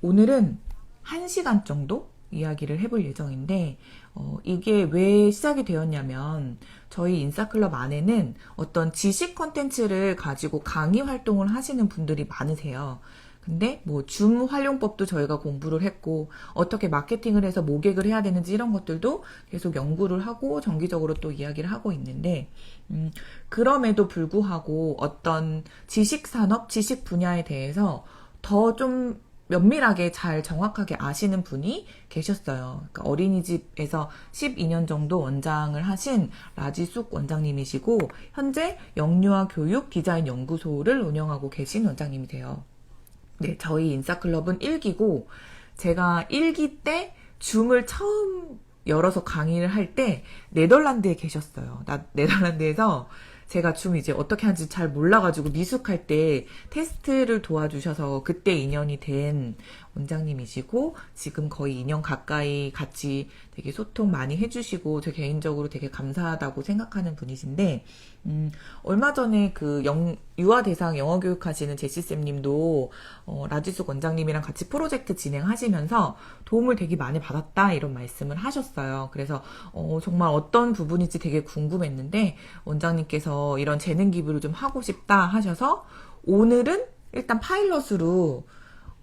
오늘은 1시간 정도 이야기를 해볼 예정인데, 이게 왜 시작이 되었냐면, 저희 인싸클럽 안에는 어떤 지식 컨텐츠를 가지고 강의 활동을 하시는 분들이 많으세요. 근데 뭐 줌 활용법도 저희가 공부를 했고, 어떻게 마케팅을 해서 모객을 해야 되는지 이런 것들도 계속 연구를 하고 정기적으로 또 이야기를 하고 있는데, 그럼에도 불구하고 어떤 지식 산업, 지식 분야에 대해서 더 좀 면밀하게 잘 정확하게 아시는 분이 계셨어요. 그러니까 어린이집에서 12년 정도 원장을 하신 라지숙 원장님이시고, 현재 영유아 교육 디자인 연구소를 운영하고 계신 원장님이세요. 네, 저희 인싸클럽은 1기고, 제가 1기 때 줌을 처음 열어서 강의를 할 때 네덜란드에 계셨어요. 네덜란드에서 제가 줌 이제 어떻게 하는지 잘 몰라가지고 미숙할 때 테스트를 도와주셔서 그때 인연이 된 원장님이시고, 지금 거의 2년 가까이 같이 되게 소통 많이 해주시고 제 개인적으로 되게 감사하다고 생각하는 분이신데, 얼마 전에 그 유아 대상 영어 교육 하시는 제시쌤님도 라지숙 원장님이랑 같이 프로젝트 진행하시면서 도움을 되게 많이 받았다 이런 말씀을 하셨어요. 그래서 정말 어떤 부분인지 되게 궁금했는데, 원장님께서 이런 재능 기부를 좀 하고 싶다 하셔서 오늘은 일단 파일럿으로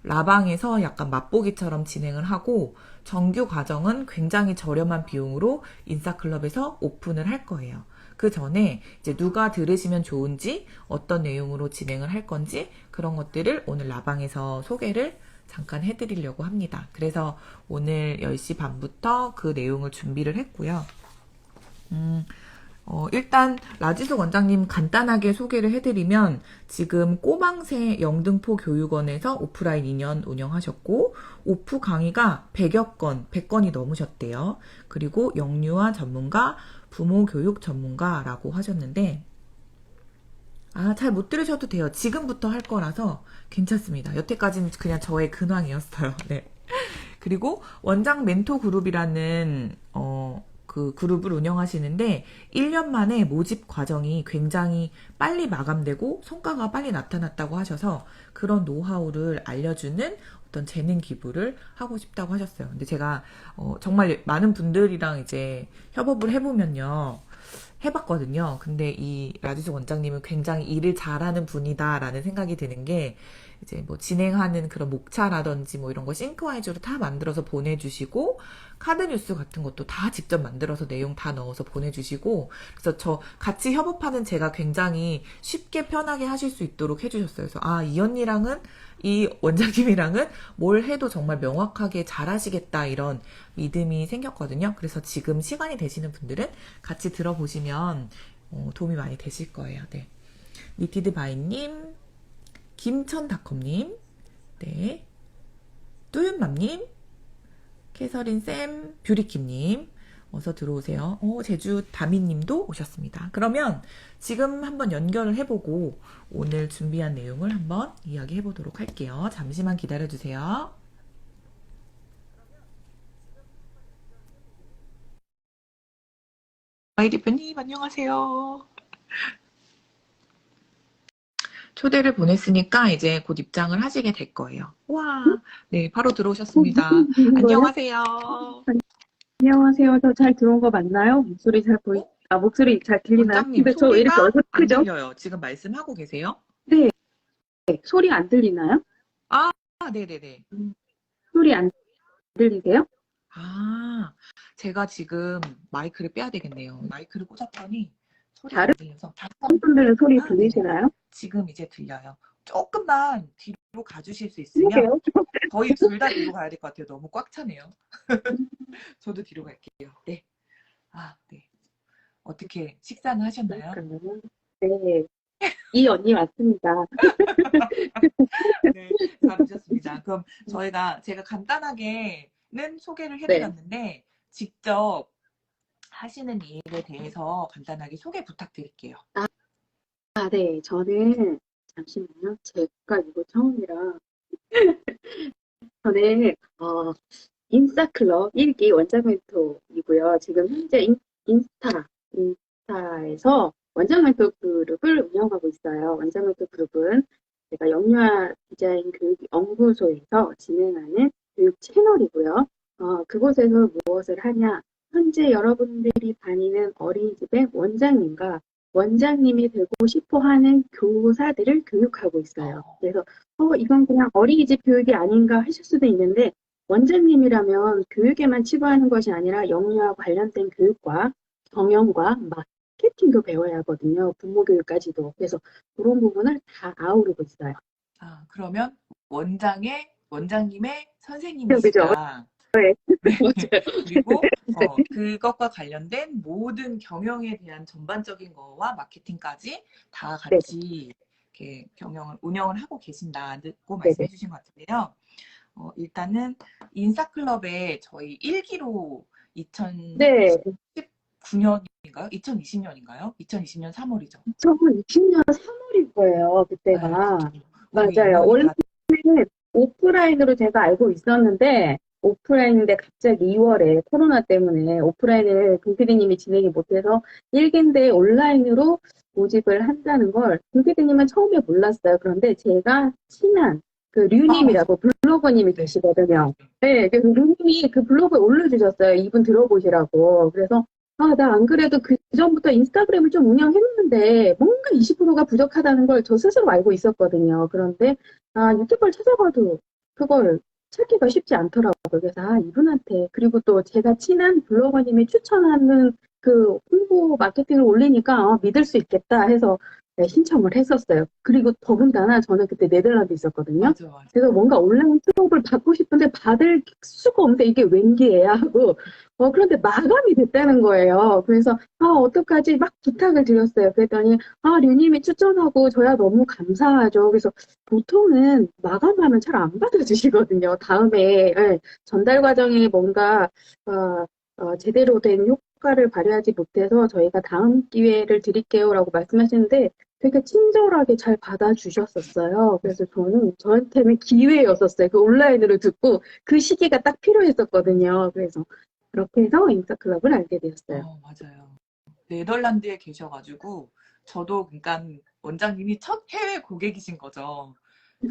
라방에서 약간 맛보기처럼 진행을 하고, 정규 과정은 굉장히 저렴한 비용으로 인싸클럽에서 오픈을 할 거예요. 그 전에 이제 누가 들으시면 좋은지, 어떤 내용으로 진행을 할 건지 그런 것들을 오늘 라방에서 소개를 잠깐 해드리려고 합니다. 그래서 오늘 10시 반부터 그 내용을 준비를 했고요. 일단 라지숙 원장님 간단하게 소개를 해드리면, 지금 꼬망새 영등포 교육원에서 오프라인 2년 운영하셨고, 오프 강의가 100여 건, 100건이 넘으셨대요. 그리고 영유아 전문가, 부모 교육 전문가라고 하셨는데, 잘 못 들으셔도 돼요. 지금부터 할 거라서 괜찮습니다. 여태까지는 그냥 저의 근황이었어요. 네. 그리고 원장 멘토 그룹이라는 그 그룹을 운영하시는데, 1년 만에 모집 과정이 굉장히 빨리 마감되고 성과가 빨리 나타났다고 하셔서 그런 노하우를 알려주는 어떤 재능 기부를 하고 싶다고 하셨어요. 근데 제가 정말 많은 분들이랑 이제 협업을 해보면요, 해봤거든요. 근데 이 라디스 원장님은 굉장히 일을 잘하는 분이다라는 생각이 드는 게, 이제 뭐 진행하는 그런 목차라든지 뭐 이런 거 싱크와이즈로 다 만들어서 보내주시고, 카드 뉴스 같은 것도 다 직접 만들어서 내용 다 넣어서 보내주시고, 그래서 저 같이 협업하는 제가 굉장히 쉽게 편하게 하실 수 있도록 해주셨어요. 그래서 이 언니랑은, 이 원장님이랑은 뭘 해도 정말 명확하게 잘하시겠다 이런 믿음이 생겼거든요. 그래서 지금 시간이 되시는 분들은 같이 들어보시면 도움이 많이 되실 거예요. 네. 니티드바이님, 김천닷컴님, 네, 뚜윤맘님, 캐서린쌤, 뷰리킴님, 어서 들어오세요. 제주 다미님도 오셨습니다. 그러면 지금 한번 연결을 해보고 오늘 준비한 내용을 한번 이야기해보도록 할게요. 잠시만 기다려주세요. 마이 대표님, 안녕하세요. 초대를 보냈으니까 이제 곧 입장을 하시게 될 거예요. 와, 네, 바로 들어오셨습니다. 무슨 일인 거예요? 안녕하세요. 안녕하세요. 저 잘 들어온 거 맞나요? 목소리 잘 목소리 잘 들리나요? 원장님, 근데 저 왜 이렇게 소리가 얼굴 안 크죠? 들려요. 지금 말씀하고 계세요? 네, 소리 안 들리나요? 아, 네네네. 음, 소리 안 들리세요? 아, 제가 지금 마이크를 빼야 되겠네요. 마이크를 꽂았더니 소리가 다른 안 들려서 다시 한번. 분들은 소리 네네. 들리시나요? 지금 이제 들려요. 조금만 뒤로 가주실 수 있으면, 그러게요. 저희 둘 다 뒤로 가야 될 것 같아요. 너무 꽉 차네요. 저도 뒤로 갈게요. 네. 네. 어떻게 식사는 하셨나요? 그러니까요. 네, 이 언니 맞습니다. 네, 잘 오셨습니다. 그럼 제가 간단하게는 소개를 네. 해드렸는데, 직접 하시는 일에 대해서 간단하게 소개 부탁드릴게요. 네. 저는 잠시만요. 제가 이거 처음이라 저는 인싸클럽 1기 원장 멘토이고요. 지금 현재 인스타에서 원장 멘토 그룹을 운영하고 있어요. 원장 멘토 그룹은 제가 영유아 디자인 교육 연구소에서 진행하는 교육 채널이고요. 그곳에서 무엇을 하냐? 현재 여러분들이 다니는 어린이집의 원장님과 원장님이 되고 싶어 하는 교사들을 교육하고 있어요. 그래서 이건 그냥 어린이집 교육이 아닌가 하실 수도 있는데 원장님이라면 교육에만 치부하는 것이 아니라 영유아 관련된 교육과 경영과 마케팅도 배워야 하거든요. 부모 교육까지도. 그래서 그런 부분을 다 아우르고 있어요. 그러면 원장님의 그죠? 선생님이시다. 네. 네. 맞아요. 그리고 그것과 관련된 모든 경영에 대한 전반적인 거와 마케팅까지 다 네. 같이 이렇게 운영을 하고 계신다고 네네. 말씀해 주신 것 같은데요. 일단은 인싸클럽에 저희 1기로 네. 2019년인가요? 2020년인가요? 2020년 3월이죠. 2020년 3월일 거예요, 그때가. 맞아요. 인원이 다 원래는 오프라인으로 제가 알고 있었는데, 오프라인인데 갑자기 2월에 코로나 때문에 오프라인을 김PD님이 진행이 못해서 1기인데 온라인으로 모집을 한다는 걸 김PD님은 처음에 몰랐어요. 그런데 제가 친한 그 류님이라고 블로거님이 계시거든요. 네, 그래서 류님이 그 블로그에 올려주셨어요. 이분 들어보시라고. 그래서 나 안 그래도 그 전부터 인스타그램을 좀 운영했는데 뭔가 20%가 부족하다는 걸 저 스스로 알고 있었거든요. 그런데 유튜브를 찾아봐도 그걸 찾기가 쉽지 않더라고요. 그래서 이분한테 그리고 또 제가 친한 블로거님이 추천하는 그 홍보 마케팅을 올리니까 믿을 수 있겠다 해서 네, 신청을 했었어요. 그리고 더군다나 저는 그때 네덜란드 있었거든요. 맞아. 그래서 뭔가 온라인 수업을 받고 싶은데 받을 수가 없는데 이게 웬기예요 하고 그런데 마감이 됐다는 거예요. 그래서 어떡하지? 막 부탁을 드렸어요. 그랬더니 류님이 추천하고 저야 너무 감사하죠. 그래서 보통은 마감하면 잘 안 받아주시거든요. 다음에 예, 전달 과정에 뭔가 제대로 된 효과를 발휘하지 못해서 저희가 다음 기회를 드릴게요라고 말씀하시는데 되게 친절하게 잘 받아주셨었어요. 그래서 저한테는 기회였었어요. 그 온라인으로 듣고 그 시기가 딱 필요했었거든요. 그래서 그렇게 해서 인싸클럽을 알게 되었어요. 맞아요. 네덜란드에 계셔가지고 저도 그러니까 원장님이 첫 해외 고객이신 거죠.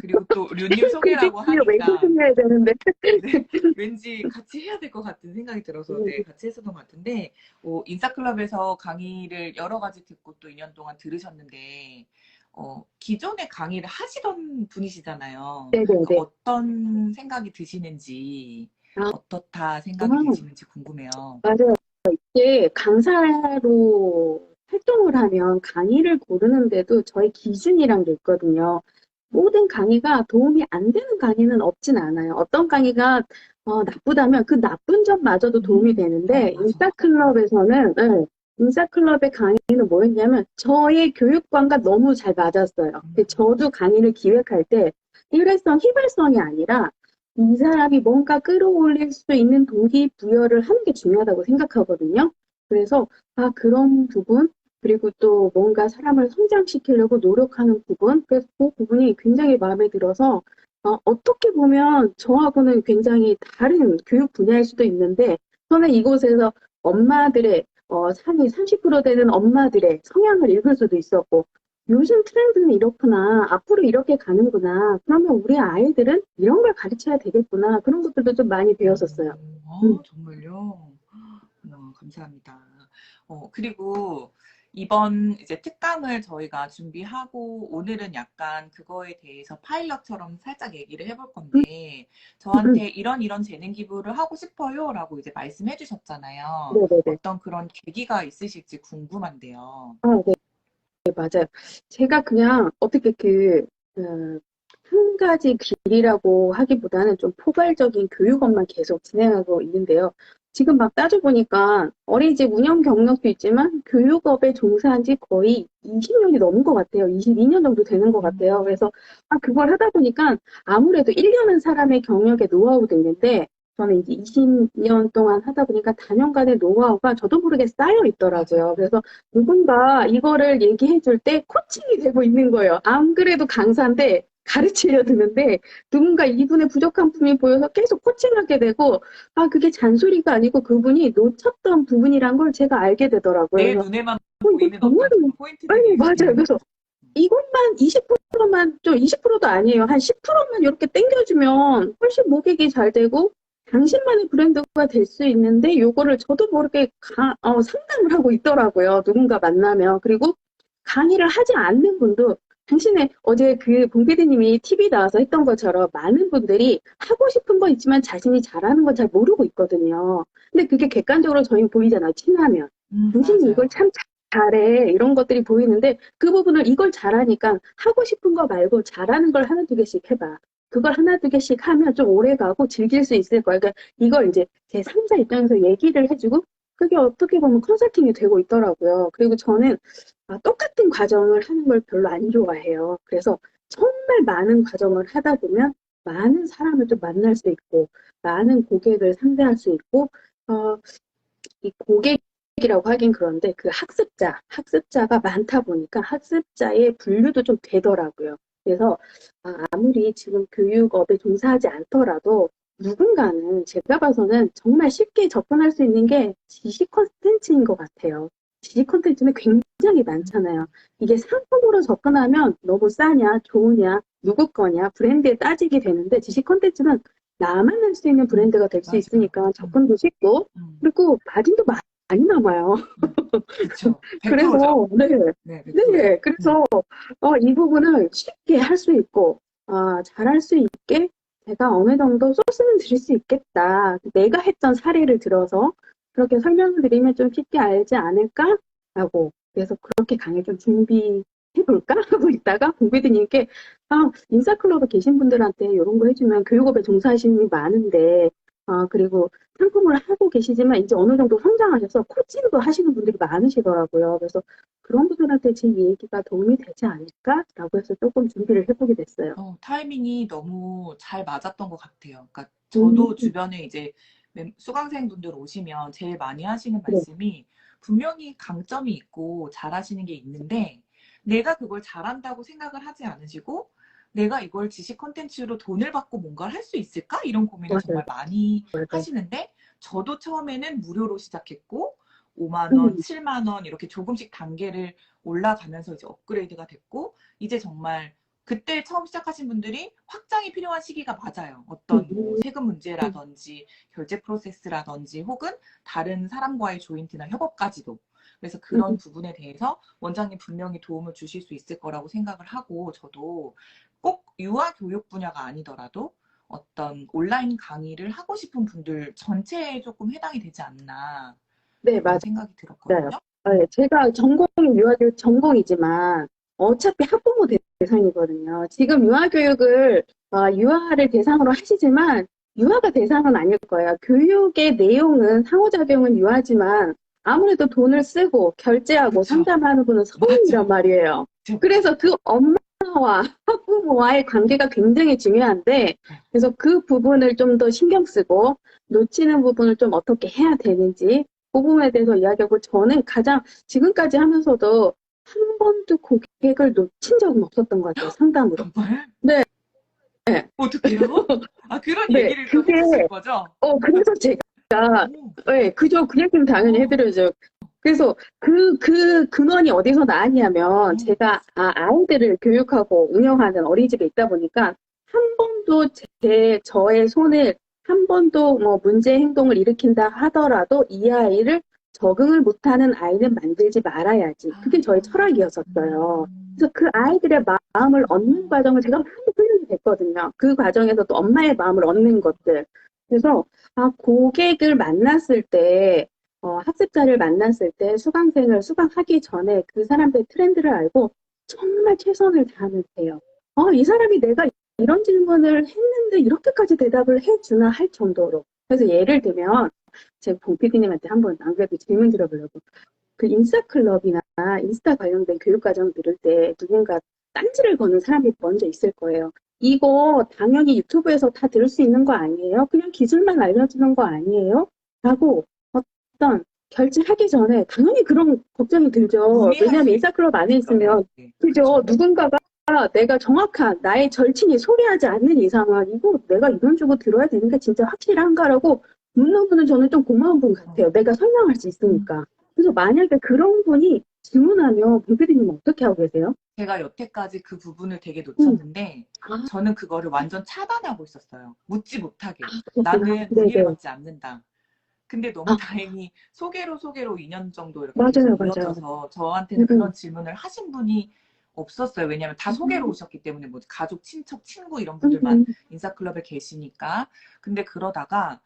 그리고 또 류님 소개라고 하니까 외국인해야 되는데. 네, 왠지 같이 해야 될 것 같은 생각이 들어서 같이 했었던 것 같은데 인싸클럽에서 강의를 여러 가지 듣고 또 2년 동안 들으셨는데 기존에 강의를 하시던 분이시잖아요. 그러니까 네네네. 어떤 생각이 드시는지 아, 어떻다 생각이 드시는지 궁금해요. 맞아요. 이게 강사로 활동을 하면 강의를 고르는데도 저희 기준이란 게 있거든요. 모든 강의가 도움이 안 되는 강의는 없진 않아요. 어떤 강의가 나쁘다면 그 나쁜 점마저도 도움이 되는데 맞아. 인싸클럽에서는 인싸클럽의 강의는 뭐였냐면 저의 교육관과 너무 잘 맞았어요. 저도 강의를 기획할 때 일회성, 휘발성이 아니라 이 사람이 뭔가 끌어올릴 수 있는 동기부여를 하는 게 중요하다고 생각하거든요. 그래서 그런 부분 그리고 또 뭔가 사람을 성장시키려고 노력하는 부분, 그래서 그 부분이 굉장히 마음에 들어서 어떻게 보면 저하고는 굉장히 다른 교육 분야일 수도 있는데 저는 이곳에서 엄마들의 상위 30% 되는 엄마들의 성향을 읽을 수도 있었고 요즘 트렌드는 이렇구나. 앞으로 이렇게 가는구나. 그러면 우리 아이들은 이런 걸 가르쳐야 되겠구나. 그런 것들도 좀 많이 배웠었어요. 정말요? 감사합니다. 그리고 이번 이제 특강을 저희가 준비하고 오늘은 약간 그거에 대해서 파일럿처럼 살짝 얘기를 해볼 건데 저한테 이런 재능 기부를 하고 싶어요라고 이제 말씀해 주셨잖아요. 네네네. 어떤 그런 계기가 있으실지 궁금한데요. 네. 네, 맞아요. 제가 그냥 어떻게 한 가지 길이라고 하기보다는 좀 포괄적인 교육업만 계속 진행하고 있는데요. 지금 막 따져보니까 어린이집 운영 경력도 있지만 교육업에 종사한 지 거의 20년이 넘은 것 같아요. 22년 정도 되는 것 같아요. 그래서 그걸 하다 보니까 아무래도 1년은 사람의 경력의 노하우도 있는데 저는 이제 20년 동안 하다 보니까 다년간의 노하우가 저도 모르게 쌓여 있더라고요. 그래서 누군가 이거를 얘기해 줄 때 코칭이 되고 있는 거예요. 안 그래도 강사인데 가르치려 드는데 누군가 이분의 부족한 부분이 보여서 계속 코칭하게 되고 그게 잔소리가 아니고 그분이 놓쳤던 부분이란 걸 제가 알게 되더라고요. 내 그래서 눈에만 이거 보이는 정말 어떤 포인트들이 맞아요. 그래서 이것만 20%만, 좀 20%도 아니에요. 한 10%만 이렇게 땡겨주면 훨씬 모객이 잘 되고, 당신만의 브랜드가 될 수 있는데, 요거를 저도 모르게 상담을 하고 있더라고요. 누군가 만나면. 그리고 강의를 하지 않는 분도, 당신의 어제 그 봉PD님이 TV 나와서 했던 것처럼 많은 분들이 하고 싶은 거 있지만 자신이 잘하는 건 잘 모르고 있거든요. 근데 그게 객관적으로 저희 보이잖아요. 친하면. 당신이 이걸 맞아요. 참 잘해. 이런 것들이 보이는데 그 부분을 이걸 잘하니까 하고 싶은 거 말고 잘하는 걸 하나 두 개씩 해봐. 그걸 하나 두 개씩 하면 좀 오래 가고 즐길 수 있을 거야. 그러니까 이걸 이제 제 3자 입장에서 얘기를 해주고 그게 어떻게 보면 컨설팅이 되고 있더라고요. 그리고 저는 똑같은 과정을 하는 걸 별로 안 좋아해요. 그래서 정말 많은 과정을 하다 보면 많은 사람을 좀 만날 수 있고 많은 고객을 상대할 수 있고 어, 이 고객이라고 하긴 그런데 그 학습자가 많다 보니까 학습자의 분류도 좀 되더라고요. 그래서 아무리 지금 교육업에 종사하지 않더라도 누군가는 제가 봐서는 정말 쉽게 접근할 수 있는 게 지식 콘텐츠인 것 같아요. 지식 콘텐츠는 굉장히 많잖아요. 이게 상품으로 접근하면 너무 싸냐, 좋으냐, 누구 거냐, 브랜드에 따지게 되는데 지식 콘텐츠는 나만 할 수 있는 브랜드가 될 수 맞아요. 있으니까 접근도 쉽고 음, 그리고 마진도 많이 남아요. 그쵸. 100%죠. 그래서 네, 네, 100%죠. 네, 그래서 이 부분을 쉽게 할 수 있고 잘할 수 있게 제가 어느 정도 소스는 드릴 수 있겠다. 내가 했던 사례를 들어서 그렇게 설명을 드리면 좀 쉽게 알지 않을까라고 그래서 그렇게 강의 좀 준비해볼까 하고 있다가 공비드님께 인싸클럽에 계신 분들한테 이런 거 해주면 교육업에 종사하시는 분이 많은데 그리고 상품을 하고 계시지만 이제 어느 정도 성장하셔서 코칭도 하시는 분들이 많으시더라고요. 그래서 그런 분들한테 제 얘기가 도움이 되지 않을까라고 해서 조금 준비를 해보게 됐어요. 타이밍이 너무 잘 맞았던 것 같아요. 그러니까 음, 저도 주변에 이제 수강생분들 오시면 제일 많이 하시는 네, 말씀이 분명히 강점이 있고 잘하시는 게 있는데 내가 그걸 잘한다고 생각을 하지 않으시고 내가 이걸 지식 콘텐츠로 돈을 받고 뭔가를 할 수 있을까? 이런 고민을 맞아요, 정말 많이 맞아요. 하시는데 저도 처음에는 무료로 시작했고 5만 원, 음, 7만 원 이렇게 조금씩 단계를 올라가면서 이제 업그레이드가 됐고 이제 정말 그때 처음 시작하신 분들이 확장이 필요한 시기가 맞아요. 어떤 뭐 음, 세금 문제라든지 결제 프로세스라든지 혹은 다른 사람과의 조인트나 협업까지도. 그래서 그런 음. 부분에 대해서 원장님 분명히 도움을 주실 수 있을 거라고 생각을 하고 저도 꼭 유아 교육 분야가 아니더라도 어떤 온라인 강의를 하고 싶은 분들 전체에 조금 해당이 되지 않나 네, 그런 맞아요. 생각이 들었거든요. 네, 제가 전공이 유아교육 전공이지만 어차피 학부모 대상이거든요. 지금 유아교육을 유아를 대상으로 하시지만 유아가 대상은 아닐 거예요. 교육의 내용은 상호작용은 유아지만 아무래도 돈을 쓰고 결제하고 그쵸. 상담하는 분은 성인이란 맞아요. 말이에요. 그쵸. 그래서 그 엄마와 학부모와의 관계가 굉장히 중요한데 그래서 그 부분을 좀 더 신경 쓰고 놓치는 부분을 좀 어떻게 해야 되는지 그 부분에 대해서 이야기하고 저는 가장 지금까지 하면서도 한 번도 고객을 놓친 적은 없었던 것 같아요. 상담으로. 정말? 네, 어떡해요? 그런 네, 얘기를 또 그게 해주실 거죠? 그래서 제가 오, 네, 그죠. 그 얘기는 당연히 어, 해드려죠. 그래서 그 근원이 어디서 나왔냐면 어, 제가 아이들을 교육하고 운영하는 어린이집에 있다 보니까 한 번도 저의 손을 한 번도 뭐 문제 행동을 일으킨다 하더라도 이 아이를 적응을 못하는 아이는 만들지 말아야지. 그게 저의 철학이었었어요. 그래서 그 아이들의 마음을 얻는 어, 과정을 제가 많이 훈련이 됐거든요. 그 과정에서 또 엄마의 마음을 얻는 것들. 그래서 고객을 만났을 때, 학습자를 만났을 때 수강하기 전에 그 사람들의 트렌드를 알고 정말 최선을 다하면 돼요. 이 사람이 내가 이런 질문을 했는데 이렇게까지 대답을 해주나 할 정도로. 그래서 예를 들면, 제가 봉PD님한테 한번 안 그래도 질문 드려보려고. 그 인싸클럽이나 인스타 관련된 교육과정 들을 때 누군가 딴지를 거는 사람이 먼저 있을 거예요. 이거 당연히 유튜브에서 다 들을 수 있는 거 아니에요? 그냥 기술만 알려주는 거 아니에요? 라고 어떤 결제하기 전에 당연히 그런 걱정이 들죠. 문의할 왜냐하면 수 인싸클럽 안에 있죠. 네, 있으면 네. 그죠? 그쵸. 누군가가 내가 정확한 나의 절친이 소개하지 않는 이상은 이거 내가 이돈 주고 들어야 되는 게 진짜 확실한가라고 묻는 분은 저는 좀 고마운 분 어, 같아요. 내가 설명할 수 있으니까. 그래서 만약에 그런 분이 질문하면 BPD님 어떻게 하고 계세요? 제가 여태까지 그 부분을 되게 놓쳤는데, 아, 저는 그거를 완전 차단하고 있었어요. 묻지 못하게. 그렇구나. 나는 문의를 네네. 받지 않는다. 근데 너무 아, 다행히 소개로 2년 정도 이렇게 계속 맞아요, 맞아요. 이어져서 음, 저한테는 음, 그런 질문을 하신 분이 없었어요. 왜냐하면 다 소개로 음, 오셨기 때문에 뭐 가족, 친척, 친구 이런 음, 분들만 음, 인싸클럽에 계시니까. 근데 그러다가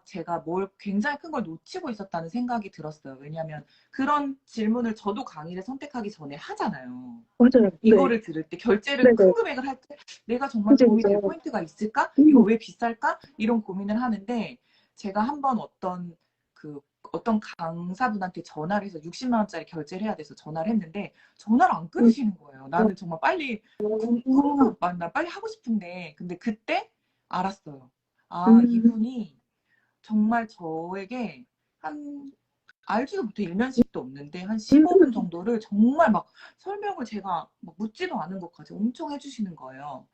제가 뭘 굉장히 큰 걸 놓치고 있었다는 생각이 들었어요. 왜냐하면 그런 질문을 저도 강의를 선택하기 전에 하잖아요. 맞아요. 네. 이거를 들을 때 결제를 큰 네네. 금액을 할 때 내가 정말 그죠, 도움이 될 그죠. 포인트가 있을까? 이거 음, 왜 비쌀까? 이런 고민을 하는데 제가 한번 어떤 강사분한테 전화를 해서 60만 원짜리 결제를 해야 돼서 전화를 했는데 전화를 안 음, 끊으시는 거예요. 어, 나는 정말 빨리 어, 나 빨리 하고 싶은데 근데 그때 알았어요. 음, 이분이 정말 저에게 한 알지도 못해 1년씩도 없는데 한 음, 15분 정도를 정말 막 설명을 제가 막 묻지도 않은 것까지 엄청 해주시는 거예요.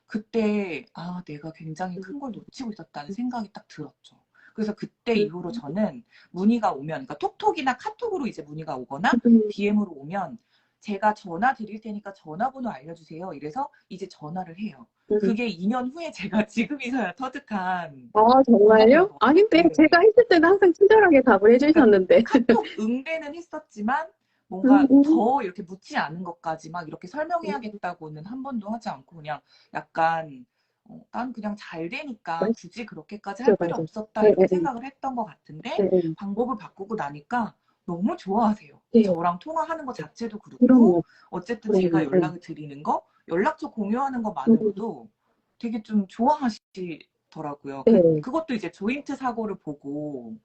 그때 내가 굉장히 큰 걸 놓치고 있었다는 생각이 딱 들었죠. 그래서 그때 음, 이후로 저는 문의가 오면, 그러니까 톡톡이나 카톡으로 이제 문의가 오거나 음, DM으로 오면 제가 전화 드릴 테니까 전화번호 알려주세요. 이래서 이제 전화를 해요. 음. 그게 2년 후에 제가 지금이서야 터득한 아, 정말요? 방법이었거든요. 아니, 근데 제가 네. 했을 때는 항상 친절하게 답을 그러니까 해주셨는데. 카톡 응대는 했었지만 음, 뭔가 음, 더 이렇게 묻지 않은 것까지 막 이렇게 설명해야겠다고는 한 번도 하지 않고 그냥 약간 난 그냥 잘 되니까 굳이 그렇게까지 할 맞죠, 필요 맞아요. 없었다 네, 네, 이렇게 생각을 했던 것 같은데 네, 네. 방법을 바꾸고 나니까 너무 좋아하세요. 네, 저랑 통화하는 거 자체도 그렇고 그럼요, 어쨌든 제가 그럼요. 네. 연락을 드리는 거, 연락처 공유하는 음, 음, 것만으로도 되게 좀 좋아하시더라고요. 네. 그것도 이제 조인트 사고를 보고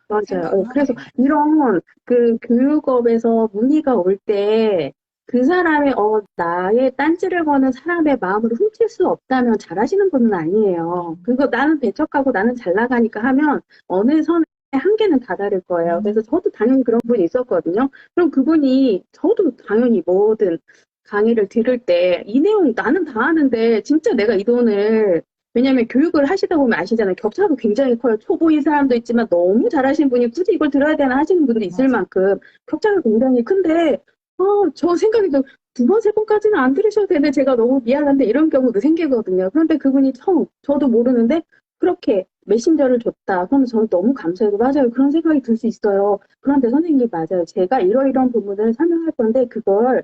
맞아요. 생각을 하게 그래서 된 거예요. 이런 그 교육업에서 문의가 올 때 그 사람의 나의 딴지를 거는 사람의 마음을 훔칠 수 없다면 잘하시는 분은 아니에요. 그거 나는 배척하고 나는 잘 나가니까 하면 어느 선의 한계는 다다를 거예요. 그래서 음, 저도 당연히 그런 분이 있었거든요. 그럼 그분이 저도 당연히 뭐든 강의를 들을 때 이 내용 나는 다 아는데 진짜 내가 이 돈을 왜냐면 교육을 하시다 보면 아시잖아요. 격차도 굉장히 커요. 초보인 사람도 있지만 너무 잘하시는 분이 굳이 이걸 들어야 되나 하시는 분들이 있을 맞아. 만큼 격차가 굉장히 큰데, 저 생각에도 두 번, 세 번까지는 안 들으셔도 되는데 제가 너무 미안한데 이런 경우도 생기거든요. 그런데 그분이 저도 모르는데 그렇게 메신저를 줬다. 그러면 저는 너무 감사해요. 맞아요. 그런 생각이 들 수 있어요. 그런데 선생님 맞아요. 제가 이러이러한 부분을 설명할 건데 그걸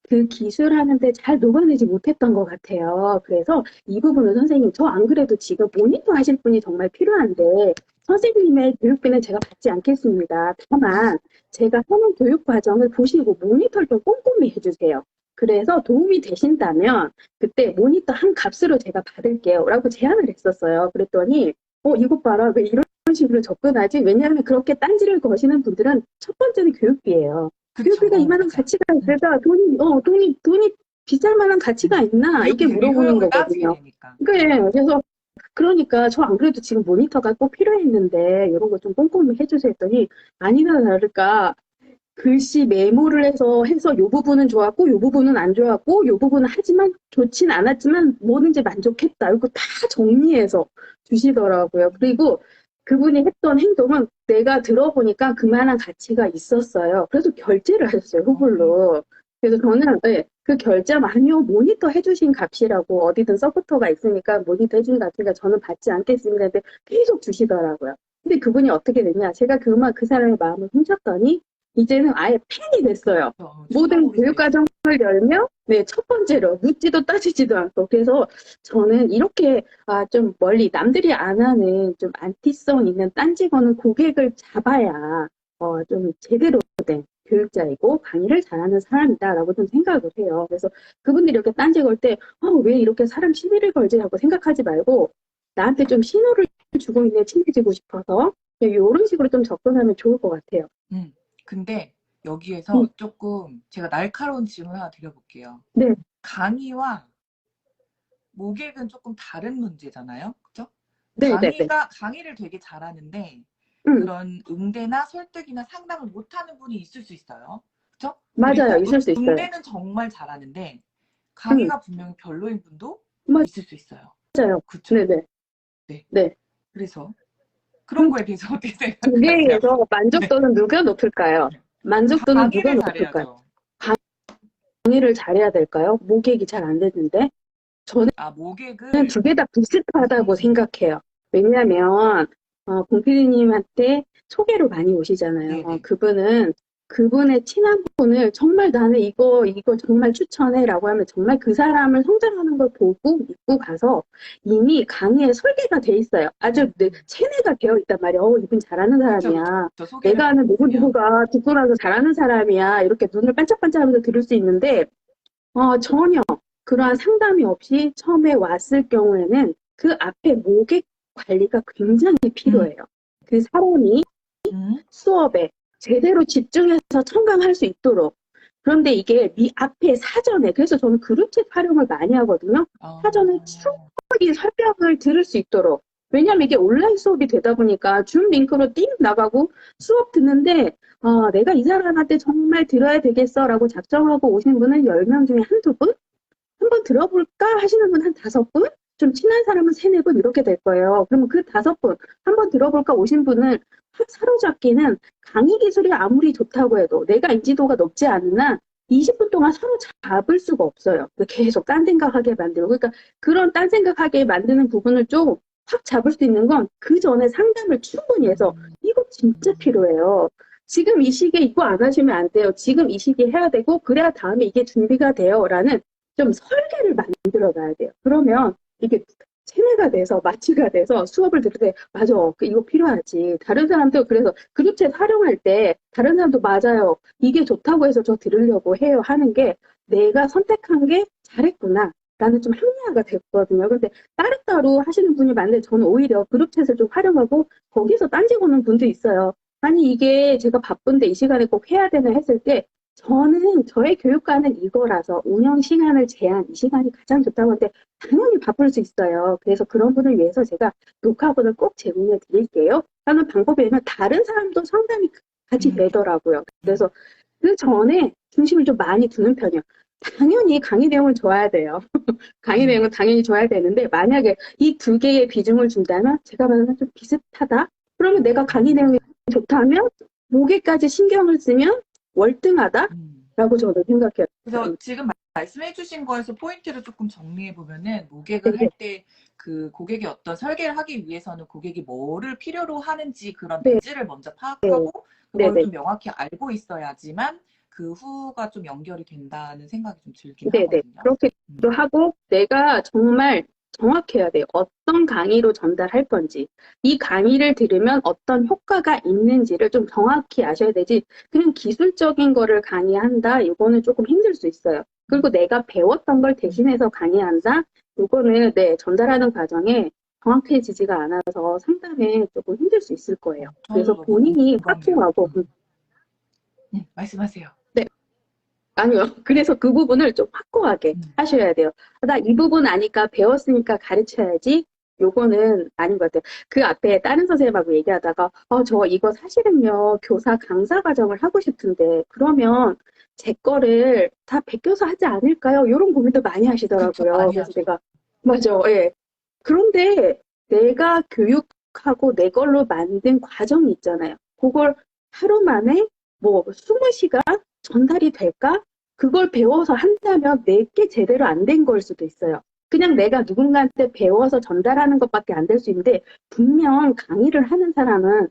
그 기술하는데 잘 녹아내지 못했던 것 같아요. 그래서 이 부분은 선생님, 저 안 그래도 지금 모니터 하실 분이 정말 필요한데, 선생님의 교육비는 제가 받지 않겠습니다. 다만, 제가 하는 교육 과정을 보시고 모니터를 좀 꼼꼼히 해주세요. 그래서 도움이 되신다면, 그때 모니터 한 값으로 제가 받을게요. 라고 제안을 했었어요. 그랬더니, 이것 봐라. 왜 이런 식으로 접근하지? 왜냐하면 그렇게 딴지를 거시는 분들은 첫 번째는 교육비예요. 교육비가 그쵸. 이만한 맞아. 가치가 음. 있을까? 돈이 비쌀 만한 가치가 있나? 이게 교육비 물어보는 효용을 따지게 거거든요. 되니까. 그래서, 그러니까 저 안 그래도 지금 모니터가 꼭 필요했는데, 이런 거 좀 꼼꼼히 해주세요 했더니, 아니나 다를까, 글씨 메모를 해서 요 부분은 좋았고, 요 부분은 안 좋았고, 요 부분은 하지만 좋진 않았지만, 뭐든지 만족했다. 이거 다 정리해서 주시더라고요. 그리고 그분이 했던 행동은 내가 들어보니까 그만한 가치가 있었어요. 그래서 결제를 하셨어요, 후불로. 그래서 저는, 네, 그 결제 아니요, 모니터 해주신 값이라고 어디든 서포터가 있으니까 모니터 해주신 값이니까 저는 받지 않겠습니다. 근데 계속 주시더라고요. 근데 그분이 어떻게 됐냐. 제가 그 사람의 마음을 훔쳤더니, 이제는 아예 팬이 됐어요. 모든 충동구로 돼 있어. 교육과정을 열면, 네, 첫 번째로 묻지도 따지지도 않고. 그래서 저는 이렇게, 좀 멀리, 남들이 안 하는 좀 안티성 있는 딴지 거는 고객을 잡아야, 좀 제대로 된 교육자이고 강의를 잘하는 사람이다라고 좀 생각을 해요. 그래서 그분들이 이렇게 딴지 걸 때, 왜 이렇게 사람 시비를 걸지 하고 생각하지 말고, 나한테 좀 신호를 주고 있네, 친해지고 싶어서. 이런 식으로 좀 접근하면 좋을 것 같아요. 음. 근데 음, 여기에서 조금 제가 날카로운 질문 하나 드려볼게요. 네, 강의와 모객은 조금 다른 문제잖아요. 그죠? 네, 네, 네. 강의를 되게 잘하는데 음, 그런 응대나 설득이나 상담을 못하는 분이 있을 수 있어요. 그죠? 맞아요. 그리고 있을 수 있어요. 응대는 정말 잘하는데 음, 강의가 분명히 별로인 분도 있을 수 있어요. 맞아요. 그쵸? 네네. 네. 네. 그래서 그런 그럼 거에 대해서 어떻게 두 생각하세요? 개에서 네. 만족도는 누가 높을까요? 만족도는 누가 강의를 높을까요? 잘해야죠. 강의를 잘해야 될까요? 모객이 잘 안 되는데. 저는 아, 모객을, 두 개 다 비슷하다고 음, 생각해요. 왜냐하면 공피디님한테 소개로 많이 오시잖아요. 네네. 그분의 친한 분을 정말 나는 이거 정말 추천해라고 하면 정말 그 사람을 성장하는 걸 보고 믿고 가서 이미 강의에 설계가 돼 있어요. 아주 체내가 되어 있단 말이에요. 이분 잘하는 그쵸, 그쵸. 사람이야. 소개를 내가 아는 받으면. 누구누구가 듣고 나서 잘하는 사람이야. 이렇게 눈을 반짝반짝하면서 들을 수 있는데 전혀 그러한 상담이 없이 처음에 왔을 경우에는 그 앞에 모객 관리가 굉장히 음, 필요해요. 그 사람이 음, 수업에 제대로 집중해서 청강할 수 있도록. 그런데 이게 앞에 사전에, 그래서 저는 그룹챗 활용을 많이 하거든요. 사전에 어, 충분히 설명을 들을 수 있도록. 왜냐면 이게 온라인 수업이 되다 보니까 줌 링크로 띵 나가고 수업 듣는데 내가 이 사람한테 정말 들어야 되겠어라고 작정하고 오신 분은 10명 중에 한두 분? 한번 들어볼까 하시는 분 한 5분? 좀 친한 사람은 3-4분 이렇게 될 거예요. 그러면 그 5분, 한번 들어볼까 오신 분을 확 사로잡기는 강의 기술이 아무리 좋다고 해도 내가 인지도가 높지 않은 한 20분 동안 사로잡을 수가 없어요. 계속 딴 생각하게 만들고. 그러니까 그런 딴 생각하게 만드는 부분을 좀 확 잡을 수 있는 건 그 전에 상담을 충분히 해서 이거 진짜 필요해요. 지금 이 시기에 이거 안 하시면 안 돼요. 지금 이 시기에 해야 되고 그래야 다음에 이게 준비가 돼요. 라는 좀 설계를 만들어 놔야 돼요. 그러면 이게 체내가 돼서 마취가 돼서 수업을 들을 때 맞아 이거 필요하지. 다른 사람도 그래서 그룹챗 활용할 때 다른 사람도 맞아요. 이게 좋다고 해서 저 들으려고 해요 하는 게 내가 선택한 게 잘했구나. 라는 좀 합리화가 됐거든요. 근데 따로따로 하시는 분이 많은데 저는 오히려 그룹챗을 좀 활용하고 거기서 딴지 거는 분도 있어요. 아니 이게 제가 바쁜데 이 시간에 꼭 해야 되나 했을 때 저는 저의 교육과는 이거라서 운영 시간을 제한, 이 시간이 가장 좋다고 하는데 당연히 바쁠 수 있어요. 그래서 그런 분을 위해서 제가 녹화본을 꼭 제공해 드릴게요. 하는 방법이면 다른 사람도 상담이 같이 음, 되더라고요. 음, 그래서 그 전에 중심을 좀 많이 두는 편이에요. 당연히 강의 내용을 줘야 돼요. 강의 음. 내용은 당연히 줘야 되는데 만약에 이 2개의 비중을 준다면 제가 봐서는 좀 비슷하다. 그러면 내가 강의 내용이 좋다면 목에까지 신경을 쓰면 음. 월등하다라고 저는 생각해요. 그래서 지금 말씀해주신 거에서 포인트를 조금 정리해보면은, 모객을 할 네네. 때 그 고객이 어떤 설계를 하기 위해서는 고객이 뭐를 필요로 하는지 그런 네, 니즈를 먼저 네, 파악하고, 그걸 네네. 좀 명확히 알고 있어야지만 그 후가 좀 연결이 된다는 생각이 좀 들긴 네네. 하거든요. 그렇게도 하고 내가 정말 정확해야 돼요. 어떤 강의로 전달할 건지. 이 강의를 들으면 어떤 효과가 있는지를 좀 정확히 아셔야 되지. 그냥 기술적인 거를 강의한다. 이거는 조금 힘들 수 있어요. 그리고 내가 배웠던 걸 대신해서 강의한다. 이거는 전달하는 과정에 정확해지지가 않아서 상담에 조금 힘들 수 있을 거예요. 저도 그래서 너무 본인이 공감돼요. 확보하고 말씀하세요. 아니요. 그래서 그 부분을 좀 확고하게 음, 하셔야 돼요. 나 이 부분 아니까 배웠으니까 가르쳐야지. 요거는 아닌 것 같아요. 그 앞에 다른 선생님하고 얘기하다가, 저 이거 사실은요, 교사 강사 과정을 하고 싶은데, 그러면 제 거를 다 베껴서 하지 않을까요? 이런 고민도 많이 그쵸, 하시더라고요. 많이 그래서 하죠. 내가, 맞아, 예. 그런데 내가 교육하고 내 걸로 만든 과정이 있잖아요. 그걸 하루 만에 뭐 20시간 전달이 될까? 그걸 배워서 한다면 내게 제대로 안 된 걸 수도 있어요. 그냥 내가 누군가한테 배워서 전달하는 것밖에 안 될 수 있는데 분명 강의를 하는 사람은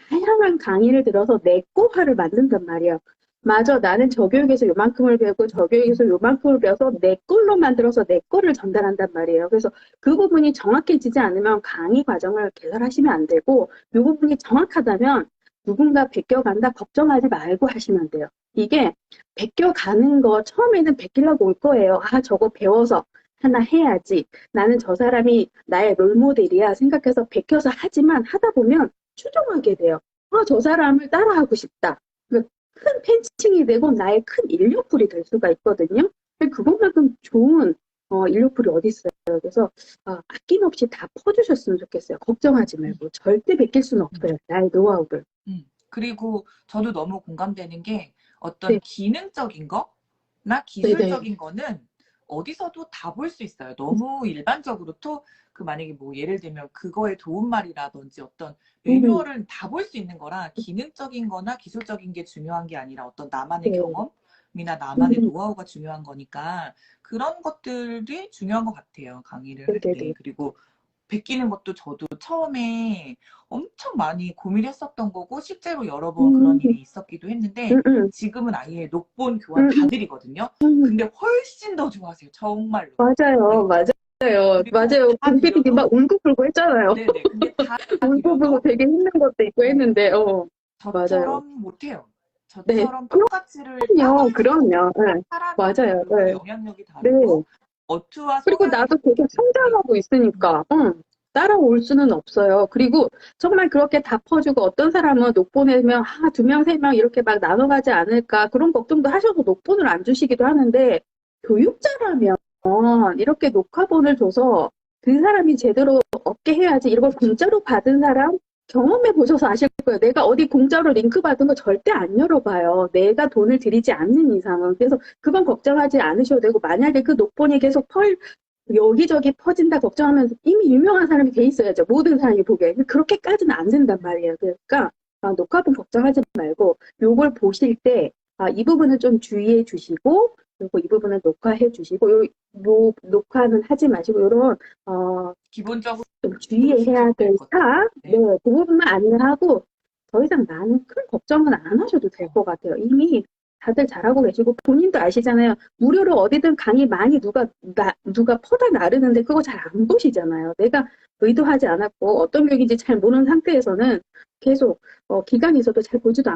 다양한 강의를 들어서 내 거화를 만든단 말이에요. 맞아, 나는 저 교육에서 요만큼을 배우고 저 교육에서 요만큼을 배워서 내 걸로 만들어서 내 거를 전달한단 말이에요. 그래서 그 부분이 정확해지지 않으면 강의 과정을 개설하시면 안 되고 이 부분이 정확하다면 누군가 베껴간다 걱정하지 말고 하시면 돼요. 이게 베껴가는 거 처음에는 베끼려고 올 거예요. 저거 배워서 하나 해야지. 나는 저 사람이 나의 롤모델이야 생각해서 베껴서 하지만 하다 보면 추종하게 돼요. 저 사람을 따라하고 싶다. 큰 팬층이 되고 나의 큰 인력풀이 될 수가 있거든요. 그것만큼 좋은 인력풀이 어디 있어요. 그래서 아낌없이 다 퍼주셨으면 좋겠어요. 걱정하지 음, 말고 절대 베낄 수는 음, 없어요. 나의 노하우를. 그리고 저도 너무 공감되는 게, 어떤 네, 기능적인 거나 네네, 기술적인 거는 어디서도 다 볼 수 있어요. 너무 일반적으로 만약에 뭐 예를 들면 그거의 도움말이라든지 어떤 음, 매뉴얼은 다 볼 수 있는 거라 기능적인 거나 기술적인 게 중요한 게 아니라 어떤 나만의 네. 경험이나 나만의 음, 노하우가 중요한 거니까 그런 것들이 중요한 것 같아요. 강의를 할 때. 네네네. 그리고 베끼는 것도 저도 처음에 엄청 많이 고민했었던 거고 실제로 여러 번 음, 그런 일이 있었기도 했는데 음. 지금은 아예 녹본 교환 음, 다 음, 드리거든요. 음. 근데 훨씬 더 좋아하세요. 정말로. 맞아요, 네. 맞아요, 그리고 맞아요. 다 공PD님 막 드려도 울고불고 했잖아요. 네네. 근데 다 울고불고 드려도 되게 힘든 것도 있고 어, 했는데, 맞아요. 저처럼 못해요. 네, 저처럼 똑같이를 따고 그럼요, 할 수가 없어요. 그럼요. 네, 사람이 맞아요. 다르고 네, 영향력이 네. 다르고 어투와 그리고 성향이 나도 계속 다르기 때문에 성장하고 있으니까, 따라올 수는 없어요. 그리고 정말 그렇게 다 퍼주고 어떤 사람은 녹보내면, 두 명, 세 명 이렇게 막 나눠가지 않을까, 그런 걱정도 하셔서 녹본을 안 주시기도 하는데, 교육자라면 이렇게 녹화본을 줘서 그 사람이 제대로 얻게 해야지. 이걸 공짜로 받은 사람 경험해 보셔서 아실 거예요. 내가 어디 공짜로 링크 받은 거 절대 안 열어봐요. 내가 돈을 들이지 않는 이상은. 그래서 그건 걱정하지 않으셔도 되고, 만약에 그 녹본이 계속 여기저기 퍼진다 걱정하면서 이미 유명한 사람이 돼 있어야죠. 모든 사람이 보게. 그렇게까지는 안 된단 말이에요. 그러니까 녹화본 걱정하지 말고 요걸 보실 때 이 부분은 좀 주의해 주시고 그리고 이 부분은 녹화해 주시고 녹화는 하지 마시고 요런 기본적으로 좀 주의해야 지켜야 될 될 것들. 사항, 네, 네. 그 부분만 안내하고 더 이상 많은 큰 걱정은 안 하셔도 될 것 같아요. 이미 다들 잘하고 계시고 본인도 아시잖아요. 무료로 어디든 강의 많이 누가 퍼다 나르는데 그거 잘 안 보시잖아요. 내가 의도하지 않았고 어떤 교육인지 잘 모르는 상태에서는 계속 기간이 있어도 잘 보지도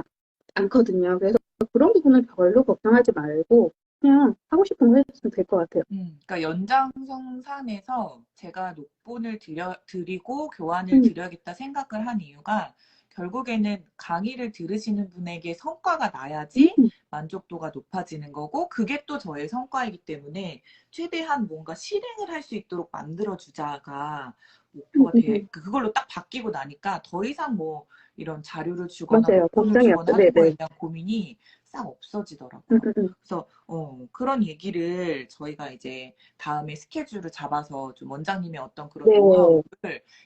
않거든요. 그래서 그런 부분은 별로 걱정하지 말고 그냥 하고 싶은 거 해주시면 될 것 같아요. 그러니까 연장성산에서 제가 녹본을 드리고 교환을 음, 드려야겠다 생각을 한 이유가 결국에는 강의를 들으시는 분에게 성과가 나야지 음, 만족도가 높아지는 거고 그게 또 저의 성과이기 때문에 최대한 뭔가 실행을 할 수 있도록 만들어주자가 음, 목표가 음, 음. 그걸로 딱 바뀌고 나니까 더 이상 뭐 이런 자료를 주거나 맞아요. 녹본을 걱정이 주거나 없죠. 하는 거에 네네. 대한 고민이 싹 음, 없어지더라고요. 음, 음. 그래서 그런 얘기를 저희가 이제 다음에 스케줄을 잡아서 좀 원장님의 어떤 그런 네. 노하우를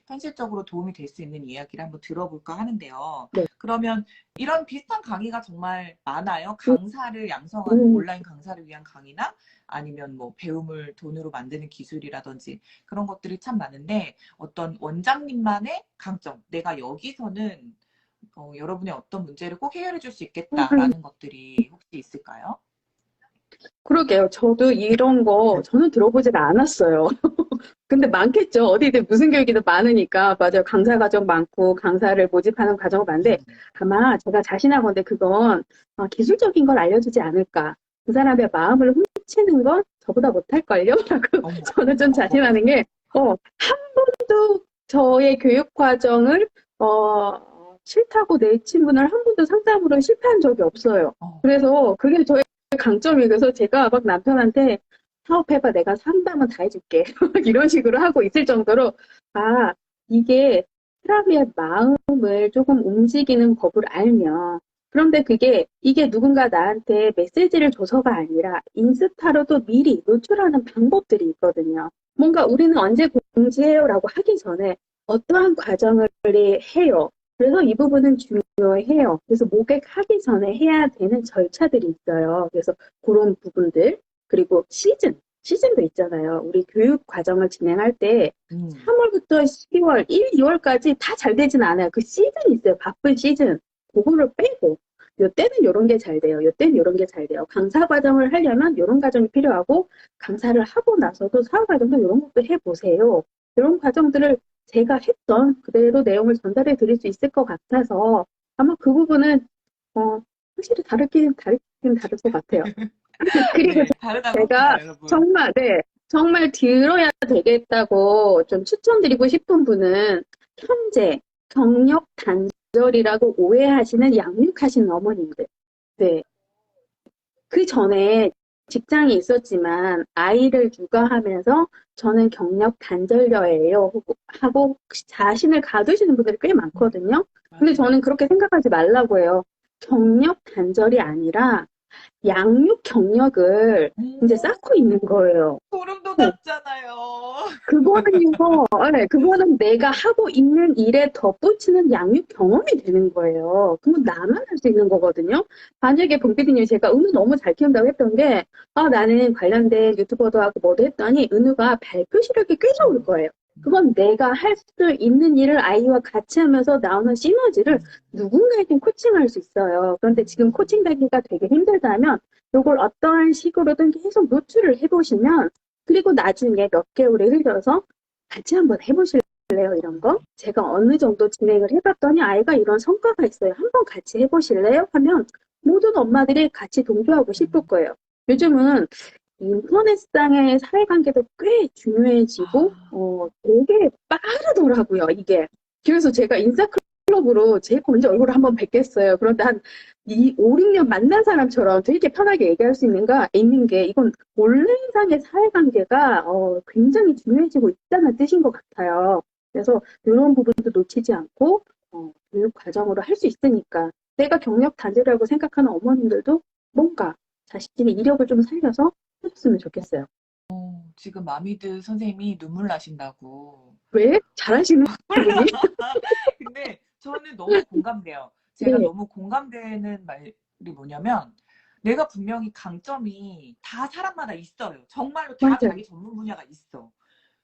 현실적으로 도움이 될 수 있는 이야기를 한번 들어볼까 하는데요. 네. 그러면 이런 비슷한 강의가 정말 많아요. 음, 강사를 양성하는 음. 온라인 강사를 위한 강의나 아니면 뭐 배움을 돈으로 만드는 기술이라든지 그런 것들이 참 많은데 어떤 원장님만의 강점, 내가 여기서는 여러분의 어떤 문제를 꼭 해결해 줄 수 음. 있겠다라는 것들이 혹시 있을까요? 그러게요. 저도 이런 거 저는 들어보질 않았어요. 근데 많겠죠. 어디든 무슨 교육이든 많으니까. 맞아요. 강사 과정 많고 강사를 모집하는 과정 많은데 음. 아마 제가 자신하건데 그건 기술적인 걸 알려주지 않을까. 그 사람의 마음을 훔치는 건 저보다 못할걸요? 라고 어머. 저는 좀 자신하는 게 한 번도 저의 교육 과정을 싫다고 내친 분을 한 번도 상담으로 실패한 적이 없어요. 어. 그래서 그게 저의 강점이에요. 그래서 제가 막 남편한테 사업해봐. 내가 상담은 다 해줄게. 이런 식으로 하고 있을 정도로, 아, 이게 사람의 마음을 조금 움직이는 법을 알면, 그런데 이게 누군가 나한테 메시지를 줘서가 아니라 인스타로도 미리 노출하는 방법들이 있거든요. 뭔가 우리는 언제 공지해요? 라고 하기 전에 어떠한 과정을 해요. 그래서 이 부분은 중요해요. 그래서 모객하기 전에 해야 되는 절차들이 있어요. 그래서 그런 부분들. 그리고 시즌도 있잖아요. 우리 교육 과정을 진행할 때 음. 3월부터 12월, 1, 2월까지 다 잘 되진 않아요. 그 시즌이 있어요. 바쁜 시즌. 그거를 빼고 요 때는 요런 게 잘 돼요. 요 때는 요런 게 잘 돼요. 강사 과정을 하려면 요런 과정이 필요하고 강사를 하고 나서도 사후 과정도 요런 것도 해보세요. 이런 과정들을 제가 했던 그대로 내용을 전달해 드릴 수 있을 것 같아서 아마 그 부분은 확실히 다르긴 다를 것 같아요. 그리고 네, 다르다고 제가 합니다, 여러분. 네, 정말 들어야 되겠다고 좀 추천드리고 싶은 분은 현재 경력 단절이라고 오해하시는 양육하시는 어머님들. 네. 그 전에 직장이 있었지만 아이를 육아하면서 저는 경력 단절녀예요. 하고 자신을 가두시는 분들이 꽤 많거든요. 근데 맞아요. 저는 그렇게 생각하지 말라고 해요. 경력 단절이 아니라 양육 경력을 이제 쌓고 있는 거예요. 소름 돋았잖아요. 그거는요, 네, 그거는 내가 하고 있는 일에 덧붙이는 양육 경험이 되는 거예요. 그건 나만 할 수 있는 거거든요. 만약에 봉PD님 제가 은우 너무 잘 키운다고 했던 게, 나는 관련된 유튜버도 하고 뭐도 했더니 은우가 발표 시력이 꽤 좋을 거예요. 그건 내가 할 수 있는 일을 아이와 같이 하면서 나오는 시너지를 누군가에겐 코칭할 수 있어요. 그런데 지금 코칭 되기가 되게 힘들다면 이걸 어떠한 식으로든 계속 노출을 해보시면 그리고 나중에 몇 개월에 흘려서 같이 한번 해보실래요? 이런 거? 제가 어느 정도 진행을 해봤더니 아이가 이런 성과가 있어요. 한번 같이 해보실래요? 하면 모든 엄마들이 같이 동조하고 싶을 거예요. 요즘은 인터넷상의 사회관계도 꽤 중요해지고, 되게 빠르더라고요, 이게. 그래서 제가 인싸클럽으로 제일 먼저 얼굴을 한번 뵙겠어요. 그런데 한 5, 6년 만난 사람처럼 되게 편하게 얘기할 수 있는 게, 이건 온라인상의 사회관계가, 굉장히 중요해지고 있다는 뜻인 것 같아요. 그래서 이런 부분도 놓치지 않고, 교육 과정으로 할 수 있으니까, 내가 경력 단절이라고 생각하는 어머님들도 뭔가 자신의 이력을 좀 살려서 해줬으면 좋겠어요. 지금 마미드 선생님이 눈물 나신다고. 왜? 잘하시는 분이? 근데 저는 너무 공감돼요. 제가 네, 너무 공감되는 말이 뭐냐면, 내가 분명히 강점이 다 사람마다 있어요. 정말로 다 맞아요. 자기 전문 분야가 있어.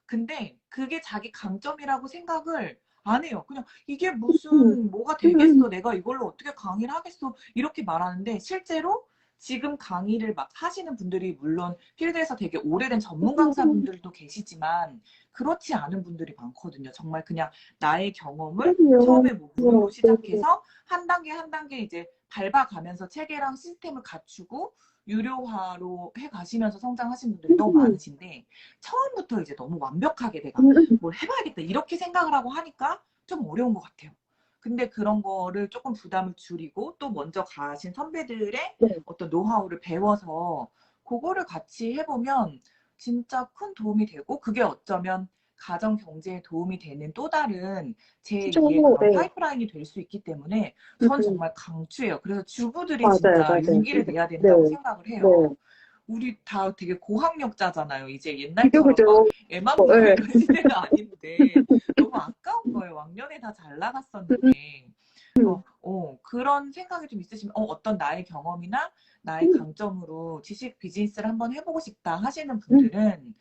근데 그게 자기 강점이라고 생각을 안 해요. 그냥 이게 음, 무슨 뭐가 음, 되겠어? 내가 이걸로 어떻게 강의를 하겠어? 이렇게 말하는데 실제로 지금 강의를 막 하시는 분들이 물론 필드에서 되게 오래된 전문 강사분들도 계시지만 그렇지 않은 분들이 많거든요. 정말 그냥 나의 경험을 그럼요. 처음에 뭐 무료로 네, 시작해서 한 단계 한 단계 이제 밟아가면서 체계랑 시스템을 갖추고 유료화로 해 가시면서 성장하신 분들이 너무 음, 많으신데 처음부터 이제 너무 완벽하게 내가 음, 음, 뭘 해봐야겠다 이렇게 생각을 하고 하니까 좀 어려운 것 같아요. 근데 그런 거를 조금 부담을 줄이고 또 먼저 가신 선배들의 네, 어떤 노하우를 배워서 그거를 같이 해보면 진짜 큰 도움이 되고 그게 어쩌면 가정 경제에 도움이 되는 또 다른 그죠, 제2의 그런 네, 파이프라인이 될 수 있기 때문에 전 음, 정말 강추해요. 그래서 주부들이 맞아요, 진짜 맞아요. 용기를 내야 네, 된다고 생각을 네, 해요. 우리 다 되게 고학력자잖아요. 이제 그죠, 옛날처럼 막 그죠. 애만 보고 네, 이런 시대가 아닌데 너무 아까운 거예요. 왕년에 다 잘 음, 나갔었는데. 음, 그런 생각이 좀 있으시면 어떤 나의 경험이나 나의 음, 강점으로 지식 비즈니스를 한번 해보고 싶다 하시는 음, 분들은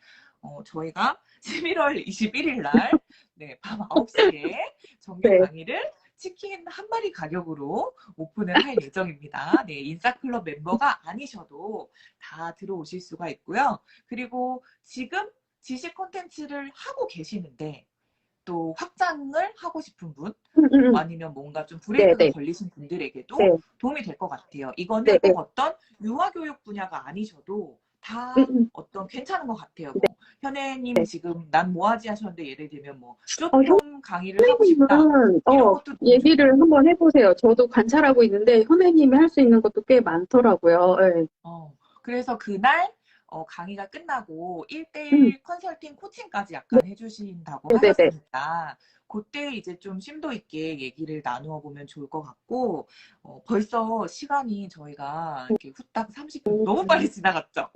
저희가 11월 21일 날 네, 밤 9시에 정규 네, 강의를 치킨 한 마리 가격으로 오픈을 할 예정입니다. 네, 인싸클럽 멤버가 아니셔도 다 들어오실 수가 있고요. 그리고 지금 지식 콘텐츠를 하고 계시는데 또 확장을 하고 싶은 분, 아니면 뭔가 좀 네, 브레이크가 네, 걸리신 분들에게도 네, 도움이 될 것 같아요. 네, 이거는 네, 꼭 어떤 유아교육 분야가 아니셔도 음, 다 음, 어떤 괜찮은 것 같아요. 네. 뭐 현애님 지금 난 뭐 하지 하셨는데 예를 들면 뭐 어, 쇼폼 강의를 하고 싶다 현애님은, 이런 것도 너무 얘기를 좋고 한번 해보세요. 저도 관찰하고 있는데, 현애님이 할 수 있는 것도 꽤 많더라고요. 네. 그래서 그날 강의가 끝나고 음, 1대1 컨설팅 코칭까지 네, 약간 해주신다고 네, 네, 네. 하셨으니까 그때 이제 좀 심도 있게 얘기를 나누어 보면 좋을 것 같고 벌써 시간이 저희가 이렇게 후딱 30분 너무 빨리 지나갔죠?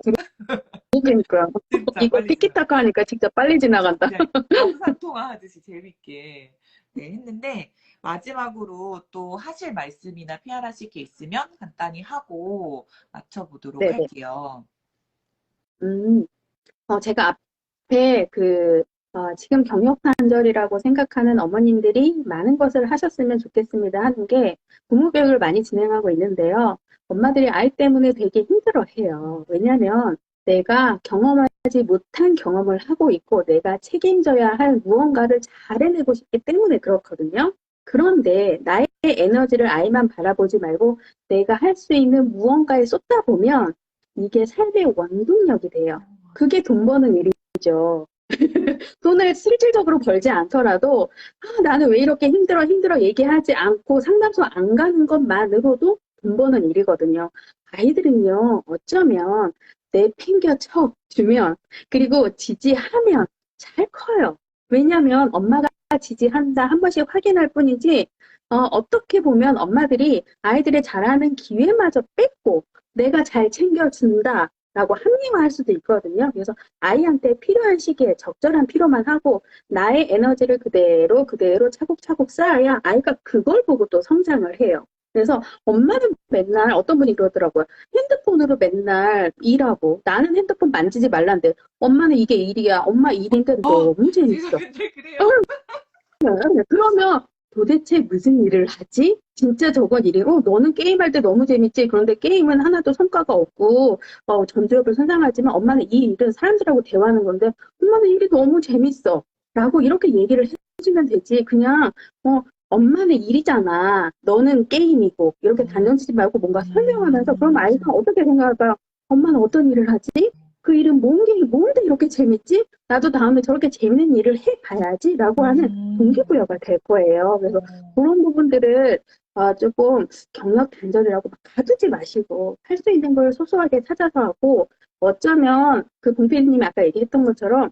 그러니까 진짜 이거 빨리 티키타카 지나갔어요. 하니까 진짜 빨리 지나간다. 그냥 영상 통화하듯이 재밌게 네, 했는데 마지막으로 또 하실 말씀이나 피할하실 게 있으면 간단히 하고 맞춰보도록 네네. 할게요. 음, 제가 앞에 지금 경력 단절이라고 생각하는 어머님들이 많은 것을 하셨으면 좋겠습니다 하는 게 부모 교육을 많이 진행하고 있는데요. 엄마들이 아이 때문에 되게 힘들어 해요. 왜냐면 내가 경험하지 못한 경험을 하고 있고 내가 책임져야 할 무언가를 잘 해내고 싶기 때문에 그렇거든요. 그런데 나의 에너지를 아이만 바라보지 말고 내가 할 수 있는 무언가에 쏟다 보면 이게 삶의 원동력이 돼요. 그게 돈 버는 일이죠. 돈을 실질적으로 벌지 않더라도 나는 왜 이렇게 힘들어 얘기하지 않고 상담소 안 가는 것만으로도 돈 버는 일이거든요. 아이들은요, 어쩌면 내팽겨 주면 그리고 지지하면 잘 커요. 왜냐하면 엄마가 지지한다 한 번씩 확인할 뿐이지 어떻게 보면 엄마들이 아이들의 잘하는 기회마저 뺏고 내가 잘 챙겨준다. 라고 합리화할 수도 있거든요. 그래서 아이한테 필요한 시기에 적절한 필요만 하고 나의 에너지를 그대로 차곡차곡 쌓아야 아이가 그걸 보고 또 성장을 해요. 그래서 엄마는 맨날 어떤 분이 그러더라고요. 핸드폰으로 맨날 일하고 나는 핸드폰 만지지 말란데 엄마는 이게 일이야. 엄마 일인데 너무 제가 재밌어. 근데 그래요. 그러면 도대체 무슨 일을 하지? 진짜 저건 일이고 너는 게임할 때 너무 재밌지. 그런데 게임은 하나도 성과가 없고 전두엽을 선상하지만 엄마는 이 일은 사람들하고 대화하는 건데 엄마는 일이 너무 재밌어. 라고 이렇게 얘기를 해주면 되지. 그냥 엄마는 일이잖아. 너는 게임이고 이렇게 음, 단정지지 말고 뭔가 설명하면서 그럼 아이가 음, 어떻게 생각할까요? 엄마는 어떤 일을 하지? 그 일은 뭔데 이렇게 재밌지? 나도 다음에 저렇게 재밌는 일을 해봐야지 라고 하는 음, 동기부여가 될 거예요. 그래서 그런 부분들을 조금 경력 단절이라고 막 가두지 마시고 할 수 있는 걸 소소하게 찾아서 하고 어쩌면 그 봉필님이 아까 얘기했던 것처럼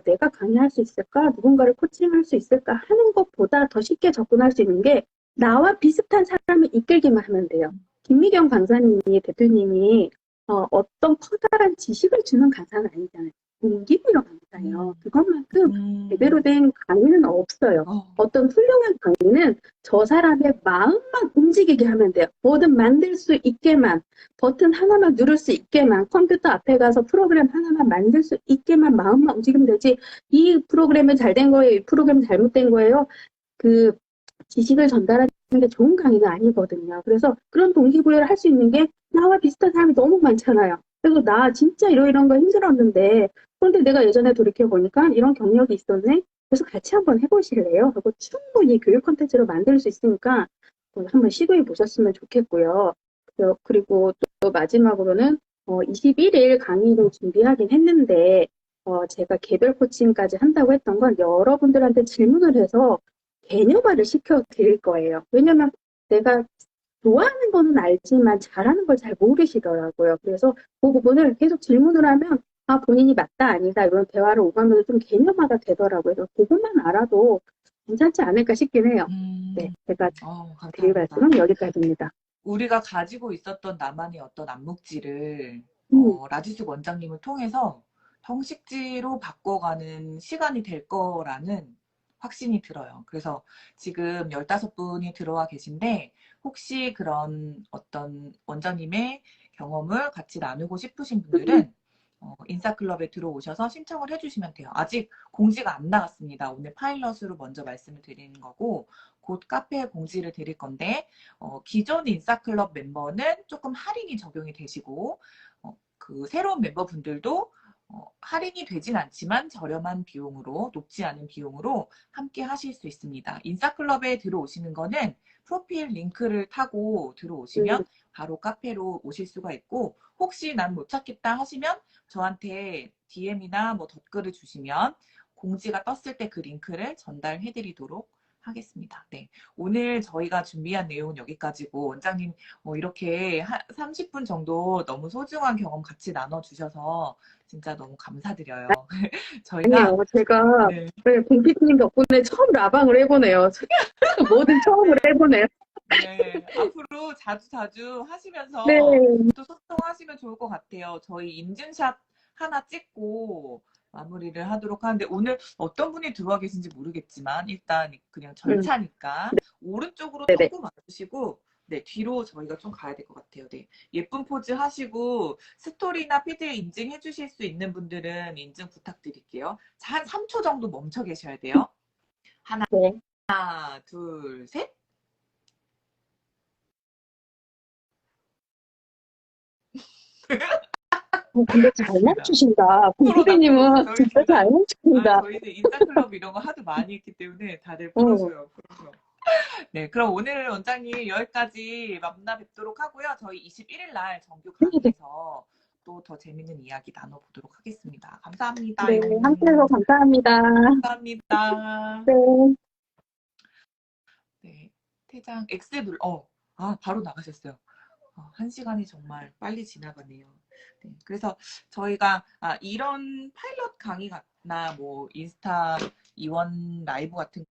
내가 강의할 수 있을까? 누군가를 코칭할 수 있을까? 하는 것보다 더 쉽게 접근할 수 있는 게 나와 비슷한 사람을 이끌기만 하면 돼요. 김미경 강사님이 대표님이 어떤 커다란 지식을 주는 강사는 아니잖아요. 동기부여 강사예요. 음, 그것만큼 제대로 음, 된 강의는 없어요. 어, 어떤 훌륭한 강의는 저 사람의 마음만 움직이게 하면 돼요. 뭐든 만들 수 있게만, 버튼 하나만 누를 수 있게만, 컴퓨터 앞에 가서 프로그램 하나만 만들 수 있게만 마음만 움직이면 되지. 이 프로그램은 잘 된 거예요. 이 프로그램은 잘못된 거예요. 그 지식을 전달하는 게 좋은 강의는 아니거든요. 그래서 그런 동기부여를 할 수 있는 게 나와 비슷한 사람이 너무 많잖아요. 그래서 나 진짜 이러이러한 거 힘들었는데 그런데 내가 예전에 돌이켜보니까 이런 경력이 있었네. 그래서 같이 한번 해보실래요? 하고 충분히 교육 콘텐츠로 만들 수 있으니까 한번 시도해 보셨으면 좋겠고요. 그리고 또 마지막으로는 21일 강의를 준비하긴 했는데 제가 개별 코칭까지 한다고 했던 건 여러분들한테 질문을 해서 개념화를 시켜드릴 거예요. 왜냐면 내가 좋아하는 거는 알지만 잘하는 걸 잘 모르시더라고요. 그래서 그 부분을 계속 질문을 하면 본인이 맞다 아니다 이런 대화를 오가면서 좀 개념화가 되더라고요. 그래서 그것만 알아도 괜찮지 않을까 싶긴 해요. 네, 제가 드릴 감사합니다. 말씀은 여기까지입니다. 우리가 가지고 있었던 나만의 어떤 암묵지를 음, 라지숙 원장님을 통해서 형식지로 바꿔가는 시간이 될 거라는 확신이 들어요. 그래서 지금 15분이 들어와 계신데 혹시 그런 어떤 원장님의 경험을 같이 나누고 싶으신 분들은 인싸클럽에 들어오셔서 신청을 해주시면 돼요. 아직 공지가 안 나갔습니다. 오늘 파일럿으로 먼저 말씀을 드리는 거고 곧 카페에 공지를 드릴 건데 기존 인싸클럽 멤버는 조금 할인이 적용이 되시고 그 새로운 멤버분들도 할인이 되진 않지만 저렴한 비용으로 높지 않은 비용으로 함께 하실 수 있습니다. 인싸클럽에 들어오시는 거는 프로필 링크를 타고 음, 들어오시면 바로 카페로 오실 수가 있고 혹시 난 못 찾겠다 하시면 저한테 DM이나 뭐 댓글을 주시면 공지가 떴을 때 그 링크를 전달해 드리도록 하겠습니다. 네. 오늘 저희가 준비한 내용은 여기까지고 원장님 이렇게 30분 정도 너무 소중한 경험 같이 나눠주셔서 진짜 너무 감사드려요. 저희가 아니에요. 제가 네, 공피님 덕분에 처음 라방을 해보네요. 뭐든 처음으로 네, 해보네요. 네. 앞으로 자주 네, 하시면서 또 소통하시면 좋을 것 같아요. 저희 인증샷 하나 찍고 마무리를 하도록 하는데 오늘 어떤 분이 들어와 계신지 모르겠지만 일단 그냥 음, 절차니까 오른쪽으로 네네. 조금 와주시고 네, 뒤로 저희가 좀 가야 될 것 같아요. 네. 예쁜 포즈 하시고 스토리나 피드에 인증해 주실 수 있는 분들은 인증 부탁드릴게요. 자, 한 3초 정도 멈춰 계셔야 돼요. 하나, 네. 둘, 셋. 근데 잘 됐습니다. 멈추신다. 프로다, 프로. 공피디님은 저희 진짜 둘 잘 다. 아, 멈추신다. 저희는 인싸클럽 이런 거 하도 많이 했기 때문에 다들 어, 프로셔요. 프로. 네, 그럼 오늘 원장님 여기까지 만나 뵙도록 하고요. 저희 21일 날 정규 네네. 강의에서 또 더 재밌는 이야기 나눠보도록 하겠습니다. 감사합니다. 네, 함께해서 감사합니다. 감사합니다. 네. 네, 퇴장 X 바로 나가셨어요. 1시간이 정말 빨리 지나가네요. 네, 그래서 저희가 이런 파일럿 강의나 뭐 인스타 이원 라이브 같은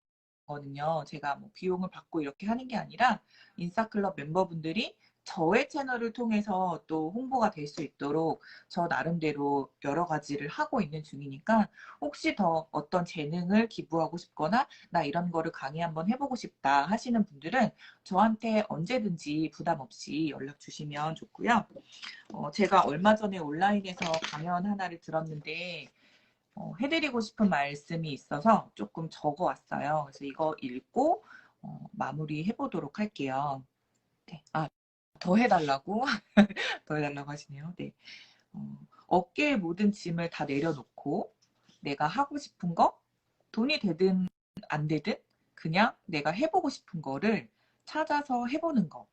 거는요, 제가 뭐 비용을 받고 이렇게 하는 게 아니라 인싸클럽 멤버분들이 저의 채널을 통해서 또 홍보가 될 수 있도록 저 나름대로 여러 가지를 하고 있는 중이니까 혹시 더 어떤 재능을 기부하고 싶거나 나 이런 거를 강의 한번 해보고 싶다 하시는 분들은 저한테 언제든지 부담 없이 연락 주시면 좋고요. 제가 얼마 전에 온라인에서 강연 하나를 들었는데 해드리고 싶은 말씀이 있어서 조금 적어왔어요. 그래서 이거 읽고 마무리 해보도록 할게요. 네. 더 해달라고? 더 해달라고 하시네요. 네. 어깨의 모든 짐을 다 내려놓고 내가 하고 싶은 거, 돈이 되든 안 되든 그냥 내가 해보고 싶은 거를 찾아서 해보는 거.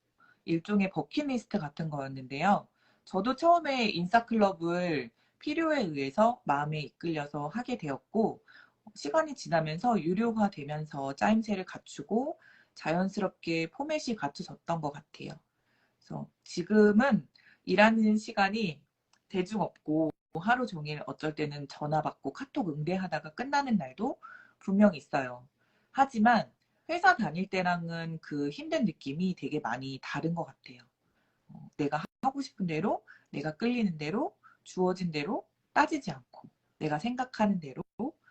일종의 버킷리스트 같은 거였는데요. 저도 처음에 인싸클럽을 필요에 의해서 마음에 이끌려서 하게 되었고, 시간이 지나면서 유료화되면서 짜임새를 갖추고 자연스럽게 포맷이 갖춰졌던 것 같아요. 그래서 지금은 일하는 시간이 대중 없고 하루 종일 어쩔 때는 전화 받고 카톡 응대하다가 끝나는 날도 분명 있어요. 하지만 회사 다닐 때랑은 그 힘든 느낌이 되게 많이 다른 것 같아요. 내가 하고 싶은 대로, 내가 끌리는 대로, 주어진 대로 따지지 않고 내가 생각하는 대로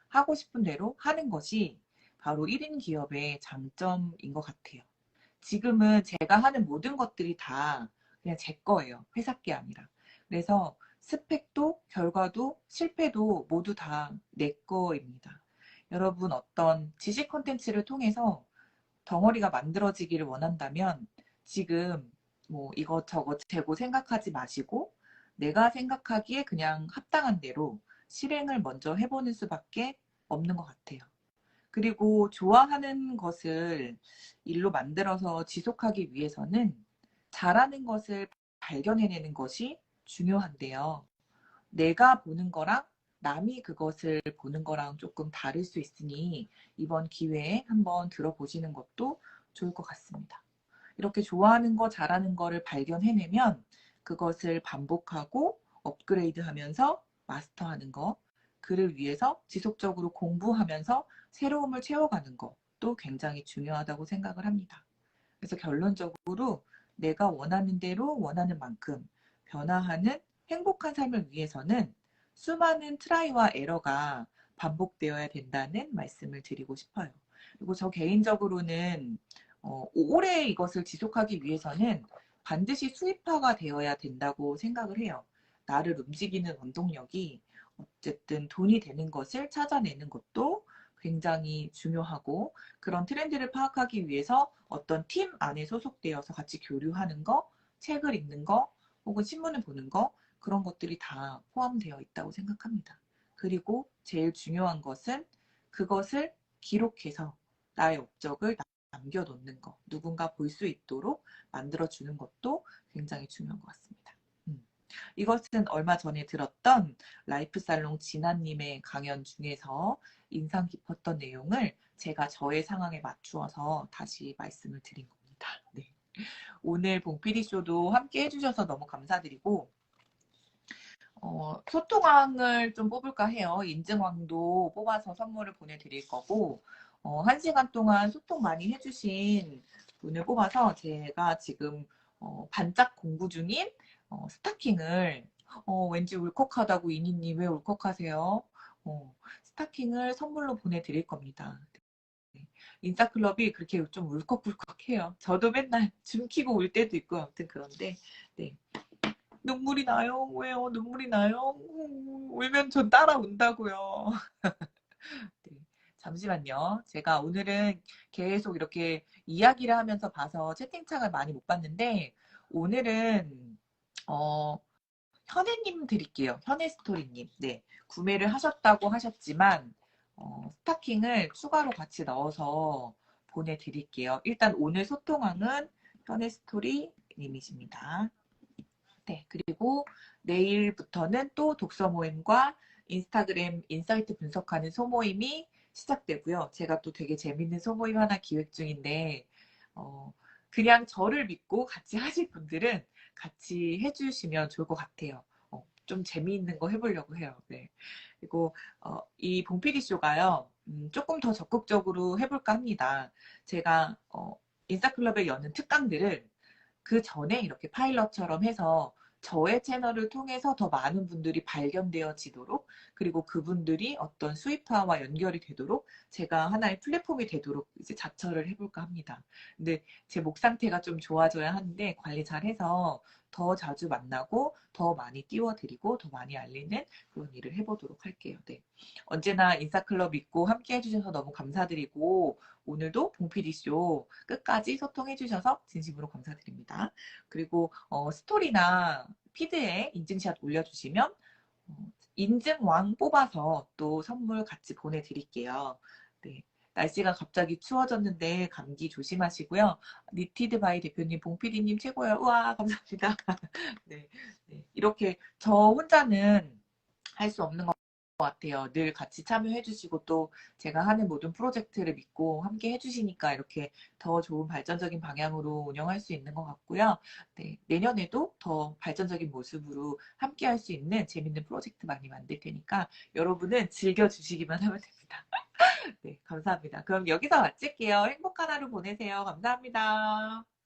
하고 싶은 대로 하는 것이 바로 1인 기업의 장점인 것 같아요. 지금은 제가 하는 모든 것들이 다 그냥 제 거예요. 회사 게 아니라. 그래서 스펙도 결과도 실패도 모두 다 내 거입니다. 여러분 어떤 지식 콘텐츠를 통해서 덩어리가 만들어지기를 원한다면 지금 뭐 이것저것 재고 생각하지 마시고 내가 생각하기에 그냥 합당한 대로 실행을 먼저 해보는 수밖에 없는 것 같아요. 그리고 좋아하는 것을 일로 만들어서 지속하기 위해서는 잘하는 것을 발견해내는 것이 중요한데요. 내가 보는 거랑 남이 그것을 보는 거랑 조금 다를 수 있으니 이번 기회에 한번 들어보시는 것도 좋을 것 같습니다. 이렇게 좋아하는 거, 잘하는 거를 발견해내면 그것을 반복하고 업그레이드 하면서 마스터하는 거, 그를 위해서 지속적으로 공부하면서 새로움을 채워가는 것도 굉장히 중요하다고 생각을 합니다. 그래서 결론적으로 내가 원하는 대로 원하는 만큼 변화하는 행복한 삶을 위해서는 수많은 트라이와 에러가 반복되어야 된다는 말씀을 드리고 싶어요. 그리고 저 개인적으로는 오래 이것을 지속하기 위해서는 반드시 수입화가 되어야 된다고 생각을 해요. 나를 움직이는 원동력이 어쨌든 돈이 되는 것을 찾아내는 것도 굉장히 중요하고 그런 트렌드를 파악하기 위해서 어떤 팀 안에 소속되어서 같이 교류하는 거, 책을 읽는 거, 혹은 신문을 보는 거 그런 것들이 다 포함되어 있다고 생각합니다. 그리고 제일 중요한 것은 그것을 기록해서 나의 업적을 남겨놓는 거, 누군가 볼 수 있도록 만들어주는 것도 굉장히 중요한 것 같습니다. 이것은 얼마 전에 들었던 라이프살롱 진아님의 강연 중에서 인상 깊었던 내용을 제가 저의 상황에 맞추어서 다시 말씀을 드린 겁니다. 네. 오늘 봉피디쇼도 함께 해주셔서 너무 감사드리고 소통왕을 좀 뽑을까 해요. 인증왕도 뽑아서 선물을 보내드릴 거고 1시간 동안 소통 많이 해주신 분을 뽑아서 제가 지금 반짝 공부 중인 스타킹을 왠지 울컥하다고 이니님 왜 울컥하세요? 스타킹을 선물로 보내드릴 겁니다. 네. 인싸클럽이 그렇게 좀 울컥울컥해요. 저도 맨날 줌 키고 울 때도 있고 아무튼 그런데 네. 눈물이 나요. 왜요? 눈물이 나요? 울면 전 따라 운다고요. 네, 잠시만요. 제가 오늘은 계속 이렇게 이야기를 하면서 봐서 채팅창을 많이 못 봤는데 오늘은 어, 현애님 드릴게요. 현애스토리님. 네, 구매를 하셨다고 하셨지만 스타킹을 추가로 같이 넣어서 보내드릴게요. 일단 오늘 소통왕은 현애스토리님이십니다. 네, 그리고 내일부터는 또 독서 모임과 인스타그램 인사이트 분석하는 소모임이 시작되고요. 제가 또 되게 재밌는 소모임 하나 기획 중인데 그냥 저를 믿고 같이 하실 분들은 같이 해주시면 좋을 것 같아요. 좀 재미있는 거 해보려고 해요. 네. 그리고 이 봉피디 쇼가요. 조금 더 적극적으로 해볼까 합니다. 제가 인싸클럽에 여는 특강들을 그 전에 이렇게 파일럿처럼 해서 저의 채널을 통해서 더 많은 분들이 발견되어지도록, 그리고 그분들이 어떤 수익화와 연결이 되도록 제가 하나의 플랫폼이 되도록 이제 자처를 해볼까 합니다. 근데 제 목 상태가 좀 좋아져야 하는데 관리 잘해서 더 자주 만나고 더 많이 띄워드리고 더 많이 알리는 그런 일을 해보도록 할게요. 네. 언제나 인싸클럽 믿고 함께 해주셔서 너무 감사드리고, 오늘도 봉PD쇼 끝까지 소통해주셔서 진심으로 감사드립니다. 그리고 스토리나 피드에 인증샷 올려주시면 인증왕 뽑아서 또 선물 같이 보내드릴게요. 네. 날씨가 갑자기 추워졌는데 감기 조심하시고요. 니티드 바이 대표님, 봉PD님 최고예요. 우와, 감사합니다. 네, 네. 이렇게 저 혼자는 할 수 없는 것 같아요. 늘 같이 참여해주시고 또 제가 하는 모든 프로젝트를 믿고 함께 해주시니까 이렇게 더 좋은 발전적인 방향으로 운영할 수 있는 것 같고요. 네, 내년에도 더 발전적인 모습으로 함께 할 수 있는 재밌는 프로젝트 많이 만들 테니까 여러분은 즐겨주시기만 하면 됩니다. 네, 감사합니다. 그럼 여기서 마칠게요. 행복한 하루 보내세요. 감사합니다.